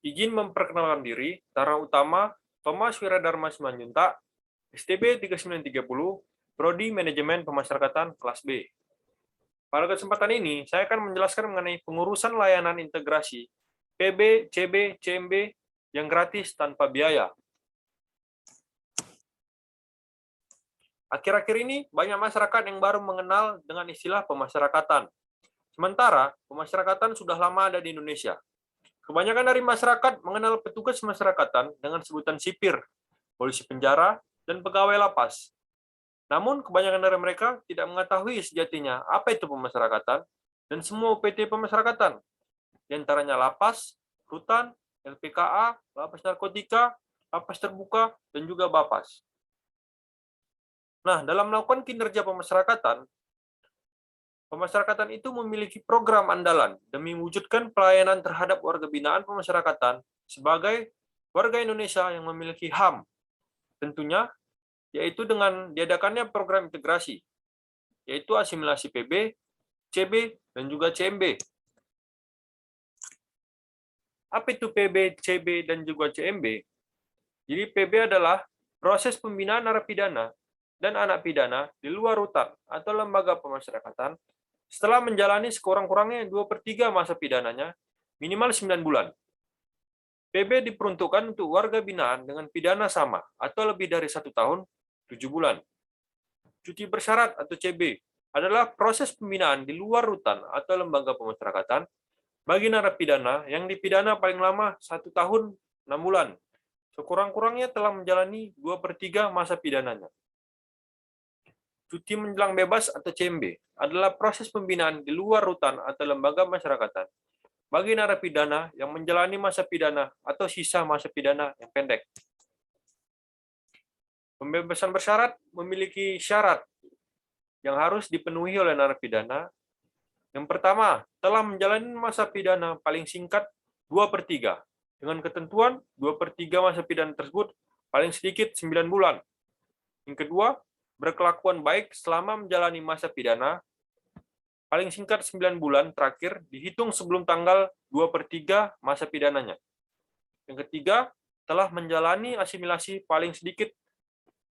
Izin memperkenalkan diri, Tara Utama, Thomas Wiradharma Simanjuntak, STB 3930, Prodi Manajemen Pemasyarakatan kelas B. Pada kesempatan ini, saya akan menjelaskan mengenai pengurusan layanan integrasi PB, CB, CMB yang gratis tanpa biaya. Akhir-akhir ini, banyak masyarakat yang baru mengenal dengan istilah pemasyarakatan. Sementara, pemasyarakatan sudah lama ada di Indonesia. Kebanyakan dari masyarakat mengenal petugas pemasyarakatan dengan sebutan sipir, polisi penjara, dan pegawai lapas. Namun, kebanyakan dari mereka tidak mengetahui sejatinya apa itu pemasyarakatan dan semua UPT pemasyarakatan, di antaranya lapas, rutan, LPKA, lapas narkotika, lapas terbuka, dan juga Bapas. Nah, dalam melakukan kinerja pemasyarakatan itu memiliki program andalan demi mewujudkan pelayanan terhadap warga binaan pemasyarakatan sebagai warga Indonesia yang memiliki HAM. Tentunya, yaitu dengan diadakannya program integrasi, yaitu asimilasi PB, CB, dan juga CMB. Apa itu PB, CB, dan juga CMB? Jadi PB adalah proses pembinaan narapidana dan anak pidana di luar rutan atau lembaga pemasyarakatan setelah menjalani sekurang-kurangnya 2/3 masa pidananya, minimal 9 bulan. PB diperuntukkan untuk warga binaan dengan pidana sama atau lebih dari 1 tahun, 7 bulan. Cuti bersyarat atau CB adalah proses pembinaan di luar rutan atau lembaga pemasyarakatan bagi narapidana yang dipidana paling lama 1 tahun, 6 bulan. Sekurang-kurangnya telah menjalani 2/3 masa pidananya. Cuti menjelang bebas atau CMB adalah proses pembinaan di luar rutan atau lembaga masyarakatan bagi narapidana yang menjalani masa pidana atau sisa masa pidana yang pendek. Pembebasan bersyarat memiliki syarat yang harus dipenuhi oleh narapidana. Yang pertama, telah menjalani masa pidana paling singkat 2/3, dengan ketentuan 2/3 masa pidana tersebut paling sedikit 9 bulan. Yang kedua, berkelakuan baik selama menjalani masa pidana, paling singkat 9 bulan terakhir dihitung sebelum tanggal 2/3 masa pidananya. Yang ketiga, telah menjalani asimilasi paling sedikit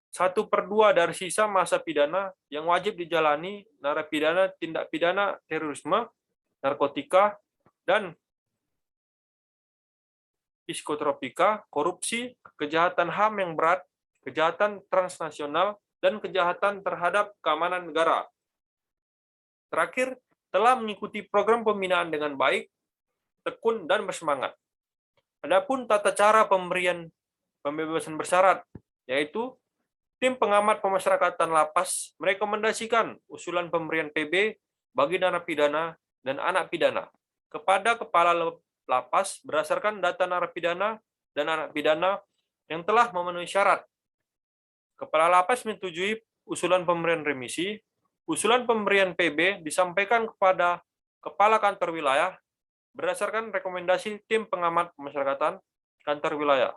1/2 dari sisa masa pidana yang wajib dijalani narapidana tindak pidana terorisme, narkotika, dan psikotropika, korupsi, kejahatan HAM yang berat, kejahatan transnasional, dan kejahatan terhadap keamanan negara. Terakhir, telah mengikuti program pembinaan dengan baik, tekun, dan bersemangat. Adapun tata cara pemberian pembebasan bersyarat, yaitu tim pengamat pemasyarakatan lapas merekomendasikan usulan pemberian PB bagi narapidana dan anak pidana kepada kepala lapas berdasarkan data narapidana dan anak pidana yang telah memenuhi syarat. Kepala lapas menyetujui usulan pemberian remisi. Usulan pemberian PB disampaikan kepada kepala kantor wilayah berdasarkan rekomendasi tim pengamat pemasyarakatan kantor wilayah.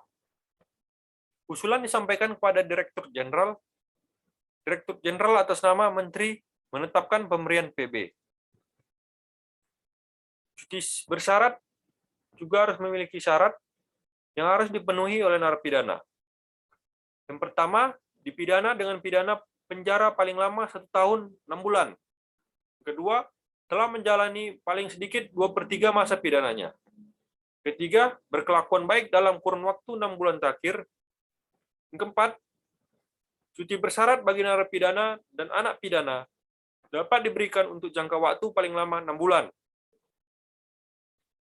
Usulan disampaikan kepada Direktur Jenderal. Direktur Jenderal atas nama Menteri menetapkan pemberian PB. Cuti bersyarat juga harus memiliki syarat yang harus dipenuhi oleh narapidana. Yang pertama, dipidana dengan pidana penjara paling lama 1 tahun 6 bulan. Kedua, telah menjalani paling sedikit 2/3 masa pidananya. Ketiga, berkelakuan baik dalam kurun waktu 6 bulan terakhir. Yang keempat, cuti bersyarat bagi narapidana dan anak pidana dapat diberikan untuk jangka waktu paling lama 6 bulan.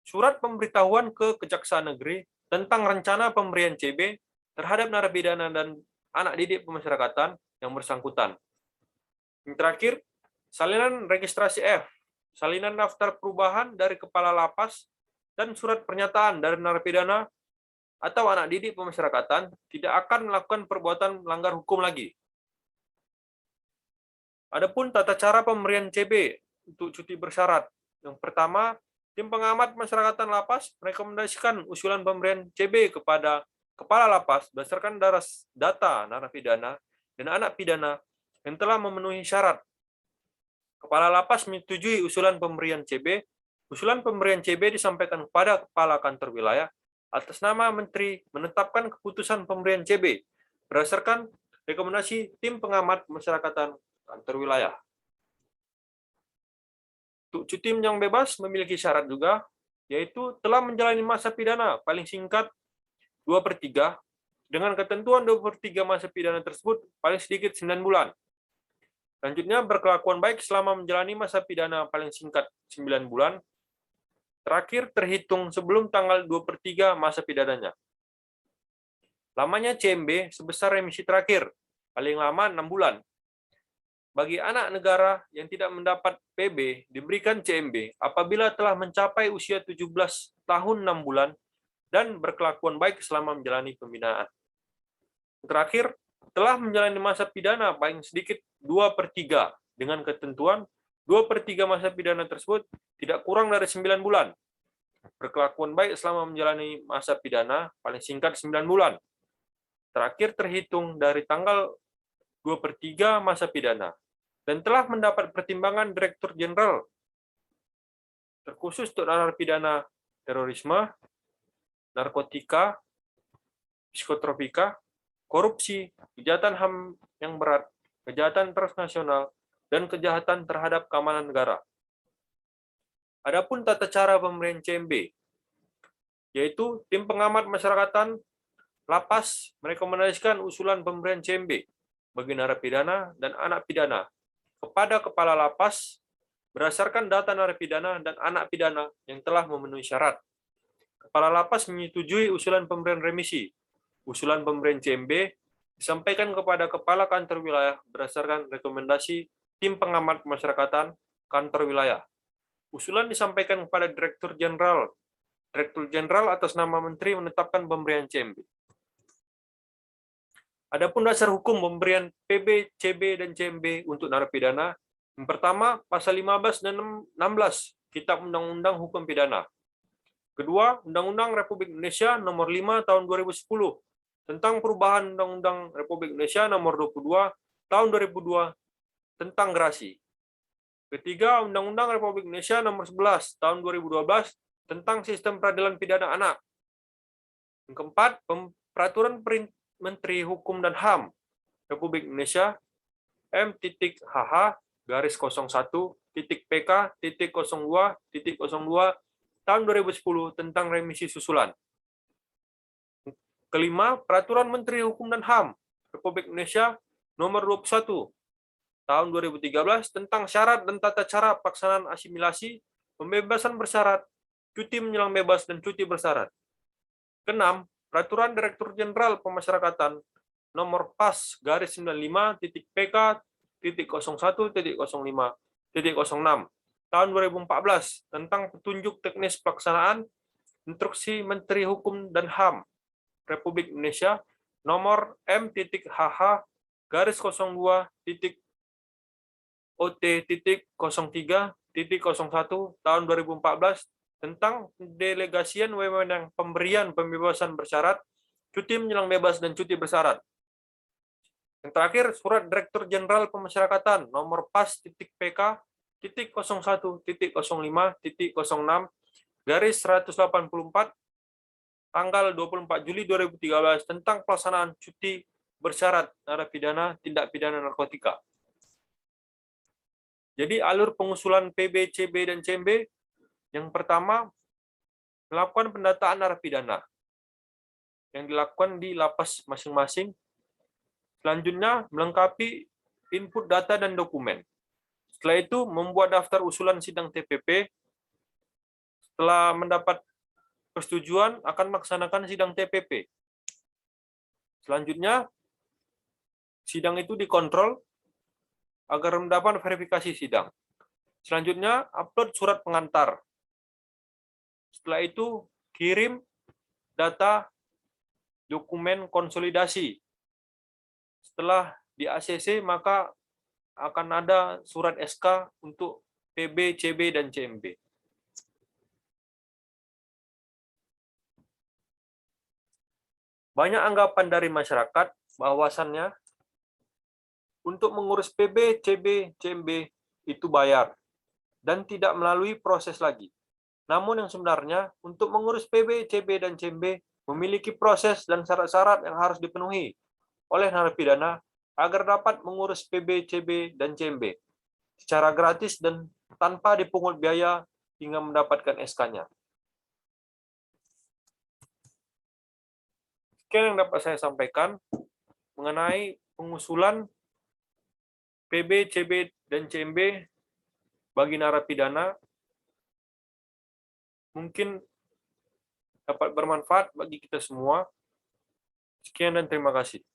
Surat pemberitahuan ke Kejaksaan Negeri tentang rencana pemberian CB terhadap narapidana dan anak didik pemasyarakatan yang bersangkutan. Yang terakhir, salinan registrasi F, salinan daftar perubahan dari kepala lapas, dan surat pernyataan dari narapidana atau anak didik pemasyarakatan tidak akan melakukan perbuatan melanggar hukum lagi. Adapun tata cara pemberian CB untuk cuti bersyarat. Yang pertama, tim pengamat pemasyarakatan lapas merekomendasikan usulan pemberian CB kepada kepala lapas berdasarkan data narapidana dan anak pidana yang telah memenuhi syarat. Kepala lapas menyetujui usulan pemberian CB. Usulan pemberian CB disampaikan kepada kepala kantor wilayah atas nama Menteri menetapkan keputusan pemberian CB berdasarkan rekomendasi Tim Pengamat Masyarakatan Kantor Wilayah. Untuk cuti yang bebas memiliki syarat juga, yaitu telah menjalani masa pidana paling singkat 2/3, dengan ketentuan 2/3 masa pidana tersebut paling sedikit 9 bulan. Selanjutnya, berkelakuan baik selama menjalani masa pidana paling singkat 9 bulan, terakhir terhitung sebelum tanggal 2/3 masa pidananya. Lamanya CMB sebesar remisi terakhir, paling lama 6 bulan. Bagi anak negara yang tidak mendapat PB, diberikan CMB apabila telah mencapai usia 17 tahun 6 bulan dan berkelakuan baik selama menjalani pembinaan. Terakhir, telah menjalani masa pidana paling sedikit 2/3 dengan ketentuan 2/3 masa pidana tersebut tidak kurang dari 9 bulan. Berkelakuan baik selama menjalani masa pidana paling singkat 9 bulan. Terakhir terhitung dari tanggal 2/3 masa pidana, dan telah mendapat pertimbangan Direktur Jenderal terkhusus untuk narapidana terorisme, narkotika, psikotropika, korupsi, kejahatan HAM yang berat, kejahatan transnasional, dan kejahatan terhadap keamanan negara. Adapun tata cara pemberian CMB, yaitu Tim Pengamat Masyarakatan Lapas merekomendasikan usulan pemberian CMB bagi narapidana dan anak pidana kepada Kepala Lapas berdasarkan data narapidana dan anak pidana yang telah memenuhi syarat. Kepala Lapas menyetujui usulan pemberian remisi. Usulan pemberian CMB disampaikan kepada Kepala Kantor Wilayah berdasarkan rekomendasi Tim Pengamat Masyarakatan Kantor Wilayah. Usulan disampaikan kepada Direktur Jenderal. Direktur Jenderal atas nama Menteri menetapkan pemberian CMB. Adapun dasar hukum pemberian PB, CB, dan CMB untuk narapidana, yang pertama, pasal 15 dan 16 Kitab Undang-Undang Hukum Pidana. Kedua, Undang-Undang Republik Indonesia Nomor 5 Tahun 2010 tentang perubahan Undang-Undang Republik Indonesia Nomor 22 Tahun 2002 tentang gerasi. Ketiga, Undang-Undang Republik Indonesia Nomor 11 Tahun 2012 tentang sistem peradilan pidana anak. Yang keempat, Peraturan Menteri Hukum dan HAM Republik Indonesia M.HH-01.PK.02.02 tahun 2010 tentang remisi susulan. Kelima, Peraturan Menteri Hukum dan HAM Republik Indonesia Nomor 21 tahun 2013 tentang syarat dan tata cara pelaksanaan asimilasi, pembebasan bersyarat, cuti menjelang bebas, dan cuti bersyarat. Keenam, Peraturan Direktur Jenderal Pemasyarakatan Nomor PAS/PK.01.05.06 tahun 2014 tentang petunjuk teknis pelaksanaan Instruksi Menteri Hukum dan HAM Republik Indonesia Nomor M.HH-0.OT.03.01 tahun 2014 tentang delegasian wewenang pemberian pembebasan bersyarat, cuti menjelang bebas, dan cuti bersyarat. Yang terakhir, Surat Direktur Jenderal Pemasyarakatan Nomor PAS.PK.01.06.06/184 tanggal 24 Juli 2013 tentang pelaksanaan cuti bersyarat narapidana tindak pidana narkotika. Jadi alur pengusulan PB, CB, dan CMB, yang pertama, melakukan pendataan narapidana yang dilakukan di lapas masing-masing. Selanjutnya, melengkapi input data dan dokumen. Setelah itu, membuat daftar usulan sidang TPP. Setelah mendapat persetujuan, akan melaksanakan sidang TPP. Selanjutnya, sidang itu dikontrol agar mendapat verifikasi sidang. Selanjutnya, upload surat pengantar. Setelah itu, kirim data dokumen konsolidasi. Setelah di ACC, maka akan ada surat SK untuk PB, CB, dan CMB. Banyak anggapan dari masyarakat bahwasannya untuk mengurus PB, CB, CMB itu bayar dan tidak melalui proses lagi. Namun yang sebenarnya, untuk mengurus PB, CB, dan CMB memiliki proses dan syarat-syarat yang harus dipenuhi oleh narapidana agar dapat mengurus PB, CB, dan CMB secara gratis dan tanpa dipungut biaya hingga mendapatkan SK-nya. Sekian yang dapat saya sampaikan mengenai pengusulan PB, CB, dan CMB bagi narapidana. Mungkin dapat bermanfaat bagi kita semua. Sekian dan terima kasih.